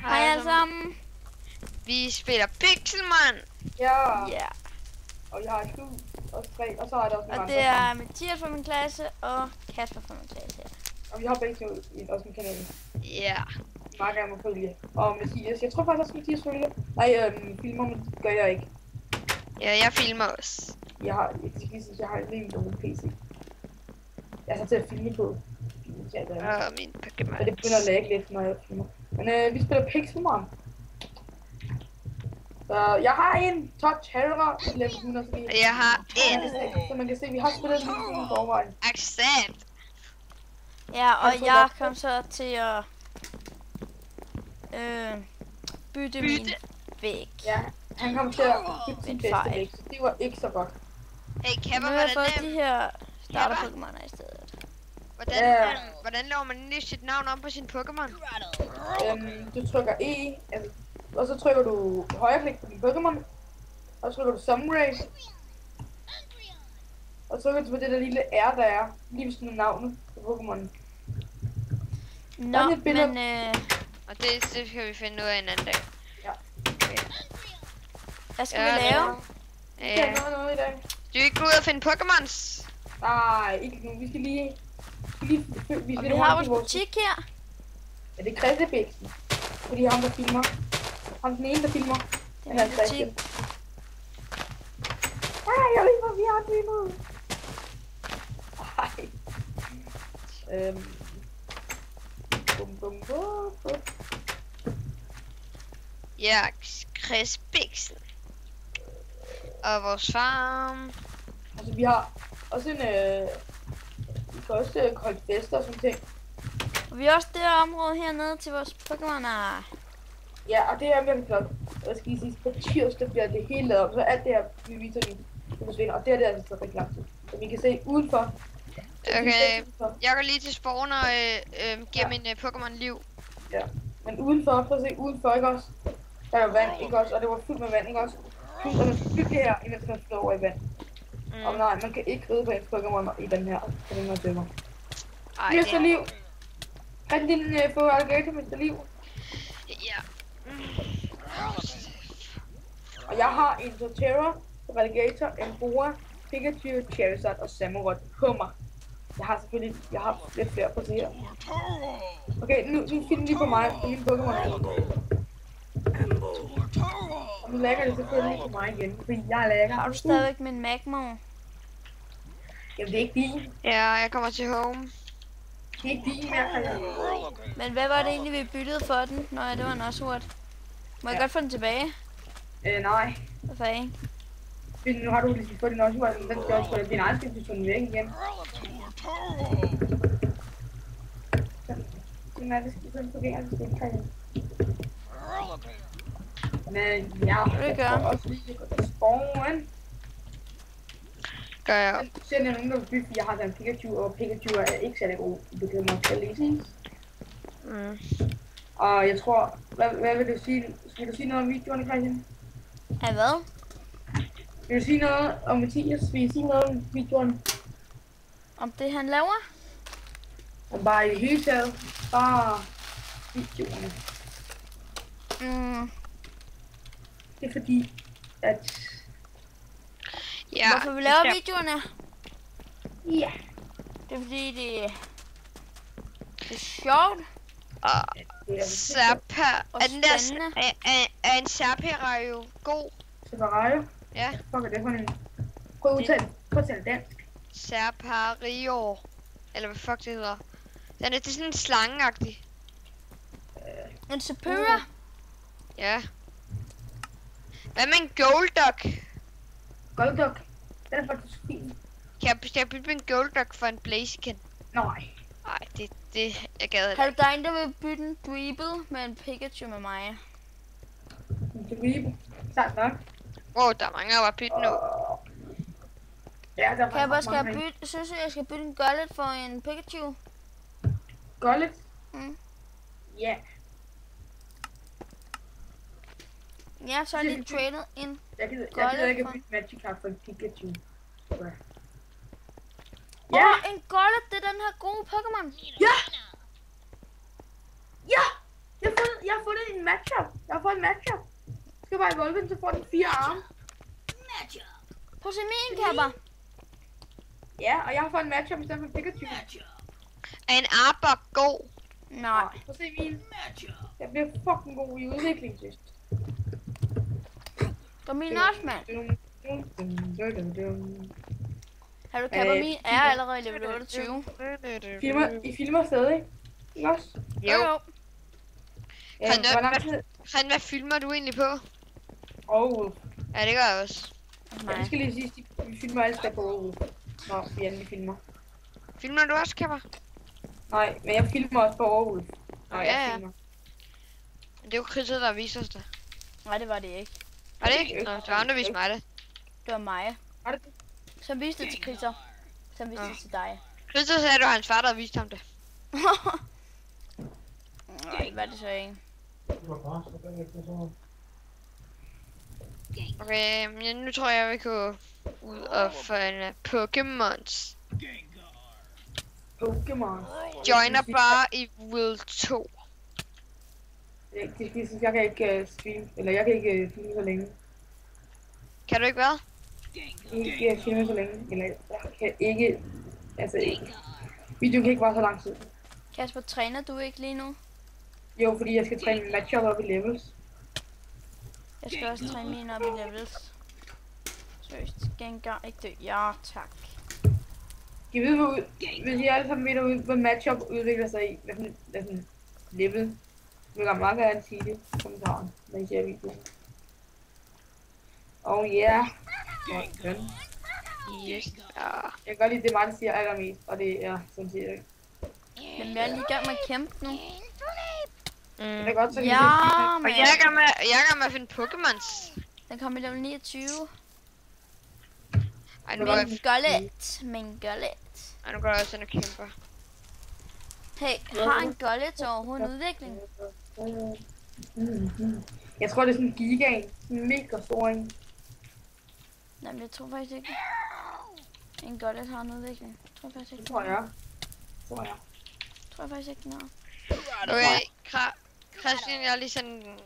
Hej alle sammen. Vi spiller Pixelmon. Ja. Ja. Og jeg har 2 og 3, og så er der også en Og det er Mathias fra min klasse og Kasper fra min klasse her. Og vi har begge to også en kanal. Ja. Meget gerne må følge. Og Mathias, jeg tror faktisk også Mathias følger. Nej, filmer, men det gør jeg ikke. Ja, jeg filmer også. Jeg har en rimelig dårlig PC. Jeg er så til at filme på. Og min Pokémon. Så det begynder at lagge lidt, når jeg filmer. Men vi spiller Pixelmon. Så jeg har en touch Herra level 100. Jeg har en. Så man kan se, vi har spillet den i forvejen. Accept. Ja, og jeg kom så til at bytte min væg. Ja, han kom til at bytte sin bedste væg, så det var ikke så godt. Hey, Nu Kapper, har jeg fået de her starter Pokémoner i stedet. Hvordan laver man lige sit navn om på sin Pokémon? Du trykker E, altså, og så trykker du højreklik på din Pokémon, og så trykker du Summary, og så trykker du på det der lille R, der er lige ved sådan en navn på Pokémon. Nå, men og det skal vi finde ud af en anden dag. Ja. Okay. Hvad skal vi lave? Ja, noget i dag. Du ikke gå ud og finde Pokémons? Nej, ikke nu. Vi skal lige og vi har vores butik her. Ja, det er Kristebæksen. Fordi ham der filmer. Ham den ene der filmer. Det er min butik. Ej, jeg ved ikke, hvor vi har filmet. Ej. Bum. Ja, Chris Bixen. Og vores farm. Altså, vi har også en vi kan også kolde fester og sådan ting. Og vi har også det her område hernede til vores Pokémoner. Ja, og det er virkelig flot. Jeg skal lige sige, på tirsdag bliver det hele lavet op, så alt det her, vi viser nu, det forsvinder. Og det er altså så rigtig lang tid. Så vi kan se udenfor. Okay, jeg går lige til spawn og giver min Pokémon liv. Ja, men udenfor, prøv at se, udenfor, ikke også? Der er jo vand, ikke også? Og det var fyldt med vand, ikke også? Og man skal bygge det her, imens man slår over i vand. Og nej, man kan ikke ride på ens Pokémon i den her, på den her dømmer. Mr. Liv! Kan din få alligator, Mr. Liv? Ja. Og jeg har en Torterra, Alligator, Emboa, Pikachu, Charizard og Samurott på mig. Jeg har lidt flere på det her. Okay, nu finder de på mig, på mine Pokémon. Og nu lægger det selvfølgelig på mig igen, fordi jeg lægger. Har du stadigvæk min Magmar? Jamen det er ikke din. Ja, jeg kommer til home. Det er ikke din mere. Men hvad var det egentlig, vi byttede for den? Nå ja, det var en Oshawott. Må jeg godt få den tilbage? Nej. Hvad fanden? Nu har du lige fået den også, den skal også få din egen skib, du tog den væk igen. Den er det skib, den fungerer, det skal ikke have. Men jeg også lige gå til spawn. Gør jeg. Jeg ser nogen, der vil bygge, fordi jeg har den Pikachu, og Pikachu er ikke særlig god i Pokémon, skal lige sige. Og jeg tror, hvad vil du sige? Skal du sige noget om videoerne, Christian? Ja, hvad? Vil du sige noget om Mathias? Vil I sige noget om videoerne? Om det han laver? Og bare i hele taget. Bare videoerne. Det er fordi, at... Ja, hvorfor vi laver videoerne? Ja. Det er fordi, det er sjovt. Og Serper... Og er en Serperario god? Serperario? Ja. Fuck er det for en... Prøv at udtale dansk. Serperario. Eller hvad fuck det hedder. Det er sådan en slangeagtig. En Serpera? Ja. Hvad med en Golduck? Golduck? Den er faktisk fin. Kan jeg bytte med en Golduck for en Blaziken? Nej. Nej, det jeg gad det. Har du dig, der vil bytte en Dweeble med en Pikachu med mig? En Dweeble? Sagt nok. Der er mange, der var bytte nu. Ja, der er kan jeg bare skal bytte? Synes du, jeg skal bytte en Gollet for en Pikachu? Gollet? Ja. Ja, så er det traded en Jeg gider ikke bytte Magikarp for en Pikachu. Ja, en Gollet, det er den her gode Pokémon. Ja! Ja! Jeg har fundet en en matchup. Jeg har fået en matchup. Jeg skal bare i Volven, så får den 4 arme. Prøv at se min kapper. Ja, og jeg har fået en matchup i stedet for Pikachu. Er en arbok god? Nej. Prøv at se min. Jeg bliver fucking god i udvikling, synes jeg. Gør min også, mand. Har du kapper min? Er allerede i level 28. I filmer stadig, ikke også? Jo. Ja, hvor lang tid? Hvad filmer du egentlig på? Overwolf. Ja, det gør jeg også. Ja, vi skal lige sige, at vi filmer alle steder på Overwolf. Nå, vi endelig filmer. Filmer du også, Kapper? Nej, men jeg filmer også på Overwolf. Nej, Ja, jeg ja. filmer. Det er jo Kritter, der viser os det. Nej, det var det ikke. Var det ikke? Nå, det var ham, der viste mig det. Det var mig. Var det det? Som viste det til Kritter. Som viste det til dig. Kritter sagde, at det var hans far, der viste ham det. Nej, det var det så ikke. Okay, men nu tror jeg, vi kan ud og finde Pokémons. Pokémon. Joiner bare i World 2. Jeg kan ikke streame, eller jeg kan ikke filme så længe. Kan du ikke hvad? Ikke filme så længe, eller jeg kan ikke, altså ikke. Videoen kan ikke vare så lang tid. Kasper, træner du ikke lige nu? Jo, fordi jeg skal træne min matchup op i levels. Jeg skal også træne min op i levels. Seriøst, Gengar ikke dø. Ja, tak. Kan I vide, hvis I alle sammen ved derude, hvad matchup udvikler sig i, hvad sådan level? Jeg vil meget gerne sige det i kommentaren, når I ser videoen. Oh yeah. Sådan. Yes. Ja. Jeg kan godt lide, det er mig, der siger allermest, og det er sådan set ikke. Men jeg er lige i gang med at kæmpe nu. Det er godt, så kan I Ja, Og men jeg er i gang med at finde Pokémons. den kom i level 29. Ej, nu går jeg, Men Gullet. Men Gullet. nu går jeg også ind og kæmper. Hey, har en Gullet overhovedet en udvikling? Jeg tror, det er sådan en giga, en mega stor en. Nej, men jeg tror faktisk ikke. En Gullet har en udvikling. Jeg tror faktisk ikke. Det tror jeg. Jeg tror faktisk ikke, den har. Okay, Christian, jeg er lige sådan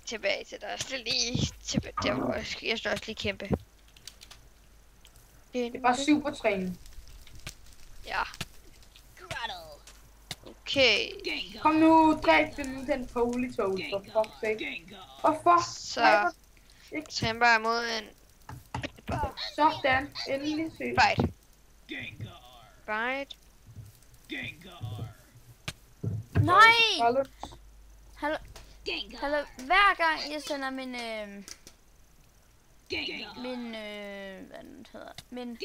tilbage til dig. Jeg skal lige tilbage der, hvor jeg skal også lige kæmpe. Det er bare super træning. Ja. Okay. Kom nu, dræb den Politoad, for fuck's sake. Hvorfor? Så kæmper jeg mod en Sådan, endelig sygt. fight. Fight. Nej! Hallo. Hallo. Hallo. Hver gang jeg sender hvad den hedder, min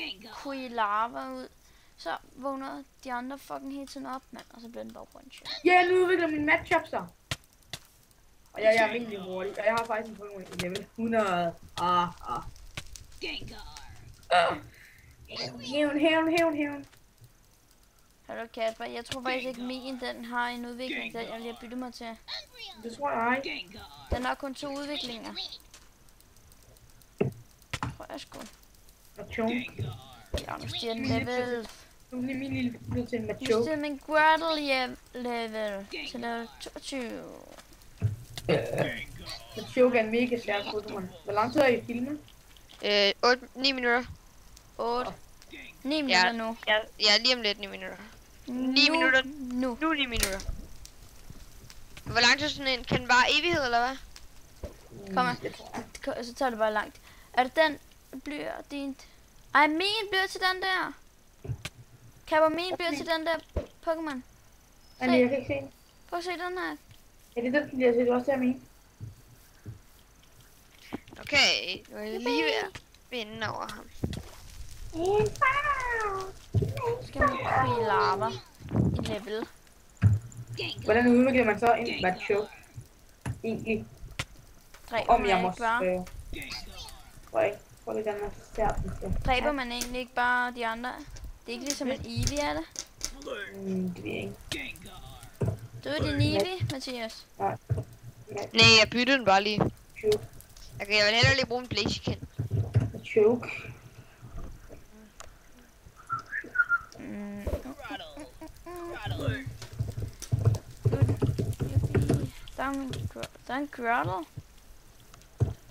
Quilava ud, så vågner de andre fucking hele tiden op, mand, og så bliver den bare one-shot. Ja, nu udvikler min matchup så. Og jeg er rimelig hurtig, og jeg har faktisk en Pokémon i level 100. Hævn. Hallo Kasper, jeg tror faktisk ikke min, den har en udvikling, den jeg lige har byttet mig til. Det tror jeg ikke. Den har kun 2 udviklinger. Tror jeg sgu. Ja, nu stiger den level. Nu bliver min lille blevet til en Nu Machoke. stiger min Graddle level til level 22. Machoke er en mega stærk Pokémon. Hvor lang tid har I filmet? 9 minutter. 8. 9 minutter nu. Ja, lige om lidt 9 minutter. 9 minutter. Nu. Nu 9 minutter. Hvor lang tid sådan en? Kan den vare evighed, eller hvad? Kom her. Så tager det bare langt. Er det den bliver din... Ej, min bliver til den der. Kapper, min bliver til den der Pokémon. Nej, jeg kan ikke se den. Prøv at se den her. Ja, det er den, jeg ser også til min. Okay, nu er jeg lige ved at vinde over ham. Skal man blive lava i level. Hvordan udvikler man så en Machoke? Egentlig. Dræber man ikke bare? Hvor er det den, man ser den? Dræber man egentlig ikke bare de andre? Det er ikke ligesom en Eevee, er det? Det ved jeg ikke. Du er din Eevee, Mathias? Nej. Nej, jeg byttede den bare lige. Machoke. Jeg vil hellere lige bruge en Blaziken. Machoke. Der er min Grottle. Der er en Grottle.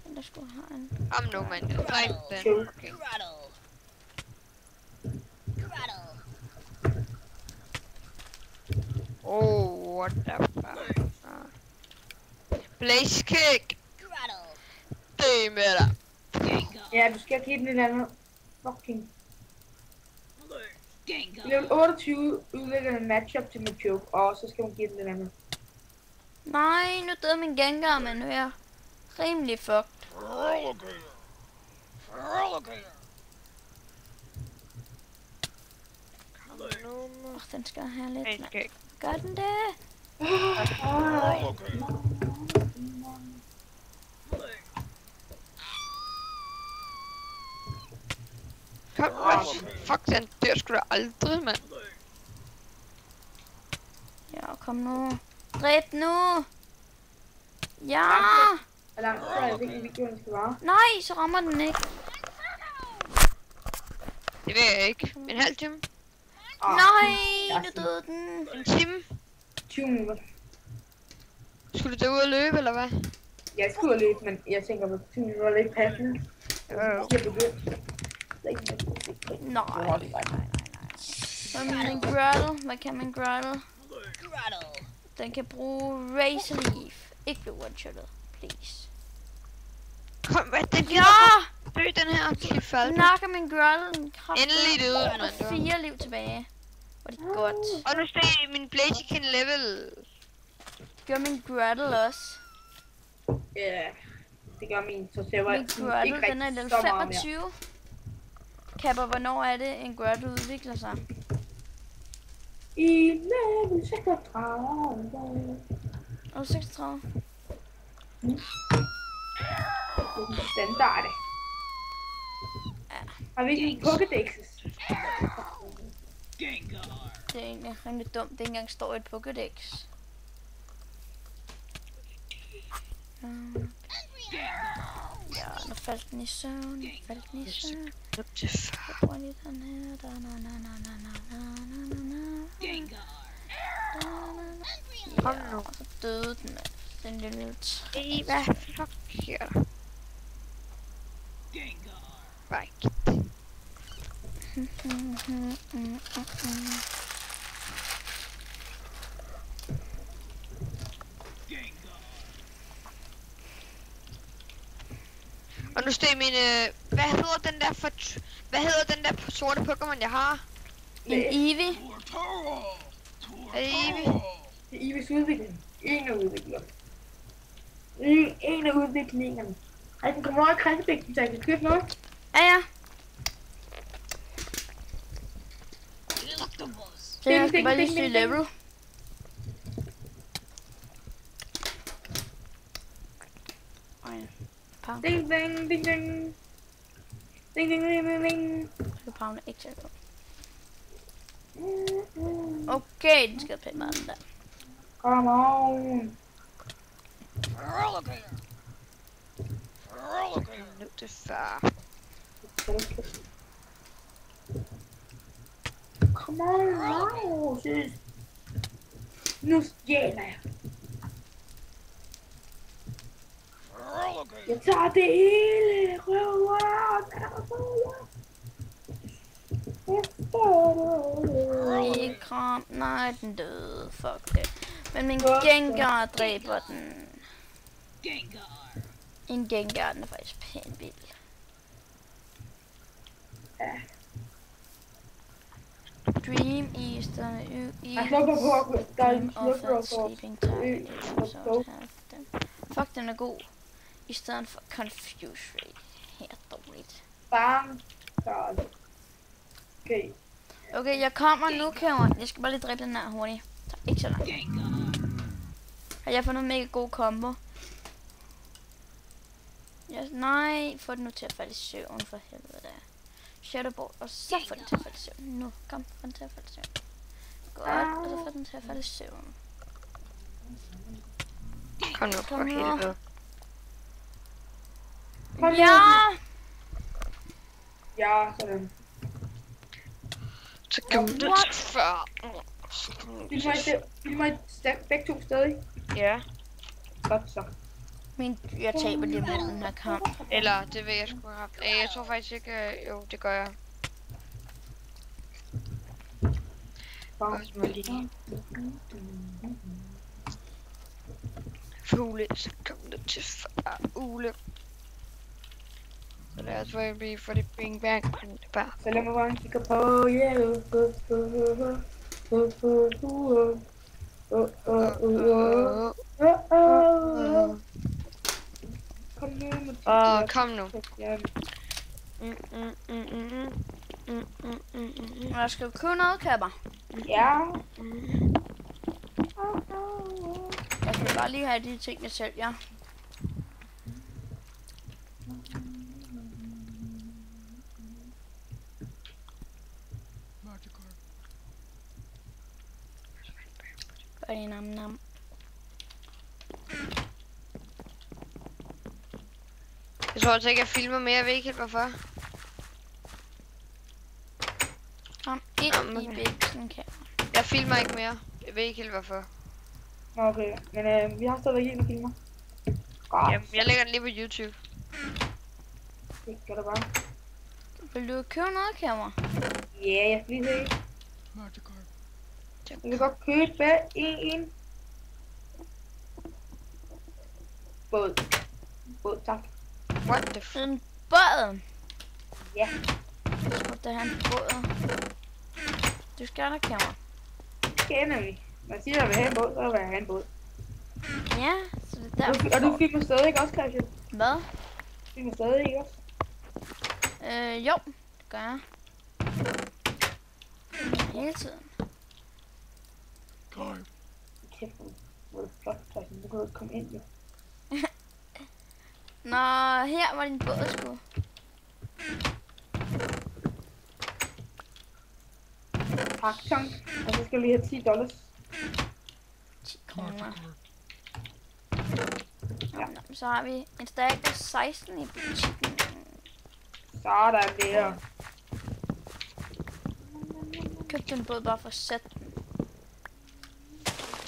Den der skulle have en... Kom nu, mand. Dræb den. Okay. Oh, what the fuck. Blaze kick. Det er med dig. Ja, du skal give den en anden fucking... Level 28 udlægger en matchup til Machoke, og så skal hun give den en anden. Nej, nu døde min Gengar, men nu er jeg rimelig fucked. Den skal have lidt. Okay. Gør den det? Kom, fuck, den dør sgu da aldrig, mand. Ja, kom nu. Dræb nu. Ja. Hvor langt tror jeg, at videoen skal vare? Nej, så rammer den ikke. Det ved jeg ikke. En halv time? Nej, nu døde den. En time? 20 minutter. Skulle du da ud og løbe, eller hvad? Jeg skulle have løbet, men jeg tænker, at 20 minutter er lidt passende. Jeg begyndte. Nej. Hvad med min Grottle? Hvad kan min Grottle? Den kan bruge Razor Leaf. Ikke blive one-shottet, please. Kom, hvad? Den Ja! dø, den her. Til fald. Nakker min Grottle. Den Endelig det ud, Der mand. er 4 liv tilbage. Og det er godt. Og nu står min Blaziken level. Gør min Grottle også. Ja, det gør min, så ser jeg Min Grottle, den er level 25. Kapper, hvornår er det, en Grottle udvikler sig? I level 36. Er du 36? Standard. Ja. Har vi ikke Pokédexes? Det er egentlig rimelig dumt, det ikke engang står i et Pokédex. Ja, nu faldt den i søvn. Jeg bruger lige den her. Kom nu. Og så døde den med den lille træ. Ej, hvad fuck sker der? Right. Og nu står min, hvad hedder den der sorte Pokémon jeg har? En Eevee. Er det Eevee? Det er Eevees udvikling. En af udviklerne. En af udviklingerne. Ej, den kommer over i Kredsebækken, så jeg kan købe noget. Ja. Så jeg skal bare lige søge level. Ding, ding, ding, ding. Ding, ding, ding, ding, ding. Jeg pavner ikke til på. Okay, den skal pænt meget den der. Come on. Nu til far. Come on, no, sis. Nu stjæler jeg. Jeg tager det hele. Ikke kram. Nej, den døde. Fuck det. Men min Gengar dræber den. En Gengar, den er faktisk pænt vild. Dream Easter, Dream of a Sleeping Time. Fuck, den er god. I stedet for Confuse Rate. Helt dårligt. Bam. Okay. Okay, jeg kommer nu, Cameron. Jeg skal bare lige dræbe den her hurtigt. Det tager ikke så langt. Har jeg fundet en mega god combo? Yes, nej, få den nu til at falde i søvn, for helvede. Shadowball, og så få den til at falde i søvn. Nu, kom, få den til at falde i søvn. Godt, og så få den til at falde i søvn. Kom nu, for helvede. Ja! Ja, sådan. Så kom du til far. Vil du mig begge to stadig? Ja. Godt så. Jeg taber lige med den her kamp. Eller, det ved jeg sgu have haft. Jeg tror faktisk ikke, jo, det gør jeg. Også må lige. Fugle, så kom det til far ugle. Så lad os få en for det bing bang. Bare. Så lad mig bare kigge på, yeah. Kom nu, Mathias. Kom nu. Jeg skal købe noget, Kapper. Ja. Jeg skal bare lige have de ting, jeg sælger. Nam nam. Jeg tror altså ikke, jeg filmer mere. Jeg ved ikke helt hvorfor. Kom ind i bæksen, Kapper. Jeg filmer ikke mere. Jeg ved ikke helt hvorfor. Okay, men vi har stadigvæk en, der filmer. Godt. Jamen, jeg lægger den lige på YouTube. Det gør det bare. Vil du købe noget, Kapper? Ja, jeg skal lige se. Jeg vil godt købe en båd. Båd, tak. What the f... En båd. Ja. Jeg tror, det er en båd. Du skal da, Kapper. Det skal jeg nemlig. Når jeg siger, at jeg vil have en båd, så vil jeg have en båd. Ja, så det er der. Og du filmer stadig ikke også, Christian? Hvad? Du filmer stadig ikke også? Jo, det gør jeg. Hele tiden. Kæft, hvor er det flot, Christian. Du kan jo ikke komme ind, jo. Nå, her var din båd sgu. Tak, Chunk. Og så skal vi have $10. 10 kroner. Så har vi en stack af 16 i butikken. Sådan der. Købte en båd bare for at sætte den.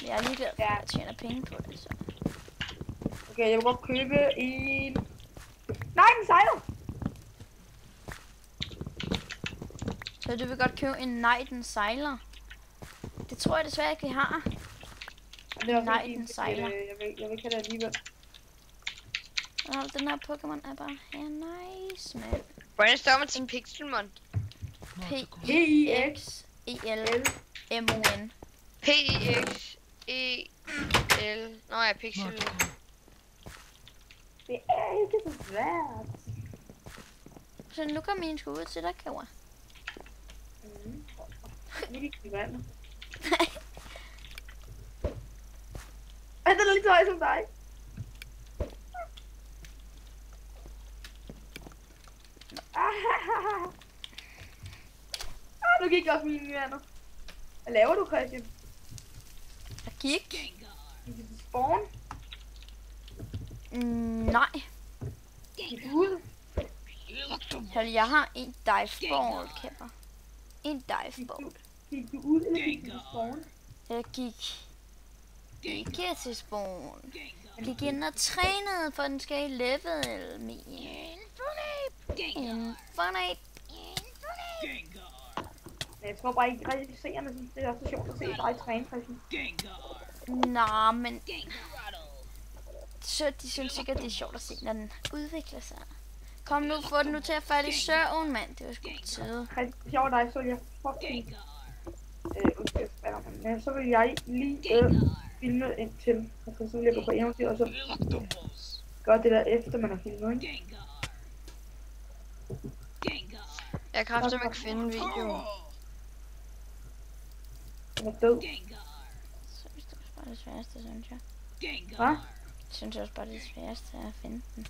Jeg er lige glad for, at jeg tjener penge på det, så. Okay, jeg vil godt købe en... Nej, den sejler! Så du vil godt købe en nej, den sejler? Det tror jeg desværre ikke, vi har. Det er Nej, fint, den sejler. Jeg vil ikke have det alligevel. Den her Pokémon er bare nice, mand. Hvordan står man til Pixelmon? P-I-X-E-L-M-O-N. P-I-X-E-L... Nå ja, Pixel. Det er ikke så svært. Så nu kommer min sgu ud til dig, Kawa. Nu gik det vandet. Ej, den er lige så høj som dig. Nu gik også mine vandet. Hvad laver du, Christian? Jeg gik. Gik du spawn? Nej. Gik du ud? Jeg har en dive ball, Kapper. En dive ball. Gik du ud, eller gik du spawn? Jeg gik ikke til spawn. Jeg gik ind og trænede, for den skal i level med en funny. Jeg tror bare ikke rigtig seerne synes, det er så sjovt at se dig træne, Christian. Nå, men så de synes sikkert, det er sjovt at se, når den udvikler sig. Kom nu, få den nu til at falde i søvn, mand. Det var sgu på tide. Rigtig sjovt dig, så jeg fucking... Men så vil jeg lige filme indtil, altså så vil jeg gå på eventyr, og så gøre det der efter man har filmet, ikke? Jeg kan kraftigt ikke finde en video. Den er død. Så det er bare det sværeste, synes jeg. Hvad? Jeg synes også bare, det er sværeste at finde den.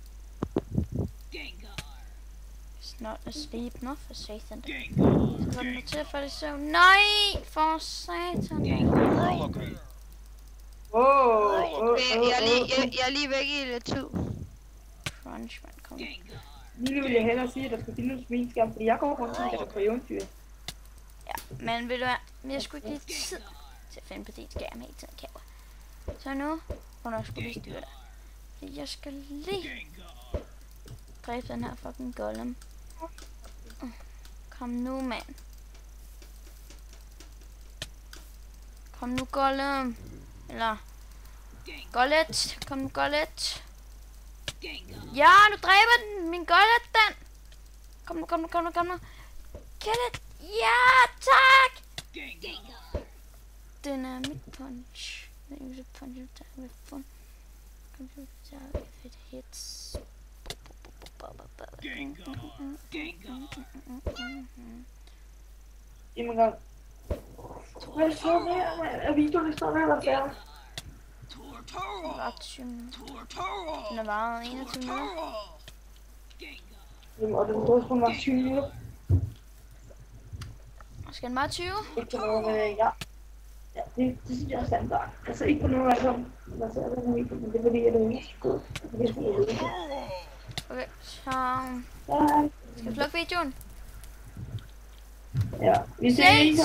It's not asleep, not for satan. Så var den til at falde i søvn. Nej, for satan. Jeg er lige væk i lidt tid. Crunch, man, kom. Lige vil jeg hellere sige, at der skal filmes min skærm, fordi jeg går rundt og der på eventyr. Ja, men ved du hvad, jeg skulle ikke lige tid til at finde på din skærm hele tiden, Kawa. Så nu må du sgu lige styre dig. Jeg skal lige dræbe den her fucking golem. Kom nu, mand. Kom nu, golem. Eller... Gollet. Kom nu, gollet. Ja, nu dræber den. Min gollet, den. Kom nu, kom nu, kom nu, kom nu. Kill it. Ja, tak. Den er mit punch. Den er punch med fun. Computer if it hits. Jamen gang. Hvad så der? Er videoen står der eller færdig? Den er bare 21 minutter. Jamen, og den går på mig 20 minutter. Skal den bare 20? Ikke på noget med, ja. Ja, det synes jeg er standard. Altså ikke på noget af dem. Hvad så er der video, men det er fordi, at det er ikke godt. Okay, så... Ja. Skal vi slukke videoen? Ja, vi ses.